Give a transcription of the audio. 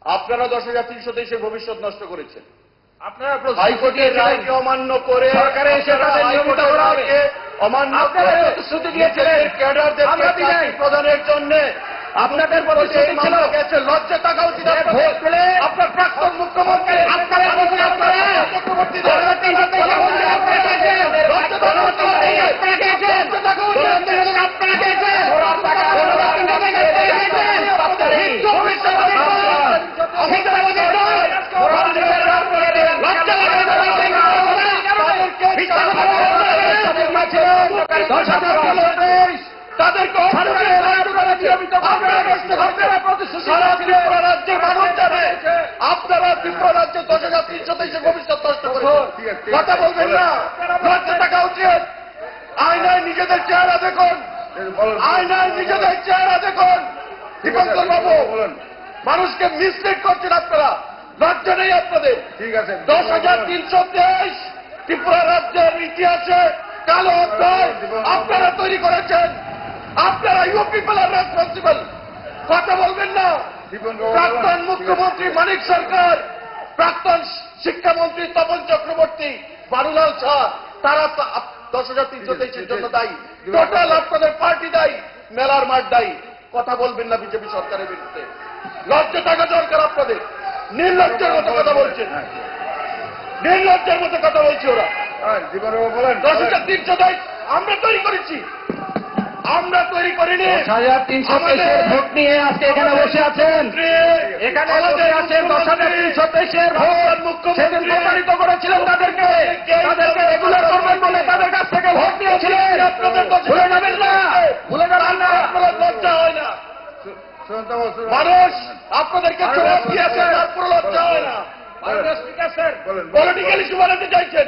আপনারা 10,323 ভবিষ্যৎ নষ্ট করেছেন। আপনারা হাইকোর্টের রায়কে অমান্য করে সরকারে এসে তাদের নিয়মিত করা হবে। অমান্য আপনারা করে প্রতিশ্রুতি দিয়েছিলেন ক্যাডারদেরকে চাকরি প্রদানের জন্য আপনাদের প্রতিশ্রুতি ছিল গেছে, লজ্জা থাকা উচিত ভোট পেলে আপনার প্রাক্তন মুখ্যমন্ত্রী তাদেরকে রাজ্যের মানুষ জানে আপনারা ত্রিপুরা রাজ্যে 10,323 ভবিষ্যৎ নষ্ট করেছেন। কথা বলবেন না, লজ্জা থাকা উচিত। আয়নায় নিজেদের চেহারা দেখুন, আয়নায় নিজেদের চেহারা দেখুন। দীপঙ্কর বাবু, মানুষকে মিসলিড করছেন আপনারা, লজ্জা নেই আপনাদের। ঠিক আছে, 10,323 ত্রিপুরা রাজ্যের ইতিহাসে কালো অধ্যায় আপনারা তৈরি করেছেন। আপনারা ইউ পিপল আর রেসপন্সিবল। কথা বলবেন না। প্রাক্তন মুখ্যমন্ত্রী মানিক সরকার, প্রাক্তন শিক্ষামন্ত্রী তপন চক্রবর্তী, বারুলাল শাহ, তারা 10,323 জন্য দায়ী। টোটাল আপনাদের পার্টি দায়ী, মেলার মাঠ দায়ী। কথা বলবেন না বিজেপি সরকারের বিরুদ্ধে। লজ্জা থাকা দরকার আপনাদের। নির্লজ্জের মতো কথা বলছেন, নির্লজ্জের মতো কথা বলছে ওরা। 10,323 আমরা তৈরি করেছি, আমরা তৈরি করিনি। 10,323 ভোট নিয়ে আজকে এখানে বসে আছেন, এখানে বসে আছেন 10,323 ভোট। সেদিন প্রতারিত করেছিলেন তাদেরকে রেগুলার করবেন বলে তাদের কাছ থেকে ভোট নিয়েছিলেন। ভুলে যাবেন না, ভুলে যাবেন না। আপনার লজ্জা হয় না? মানুষ আপনাদেরকে জবাব দিয়েছে, তারপর লজ্জা হয় না? পলিটিক্যাল ইস্যু বানাতে চাইছেন।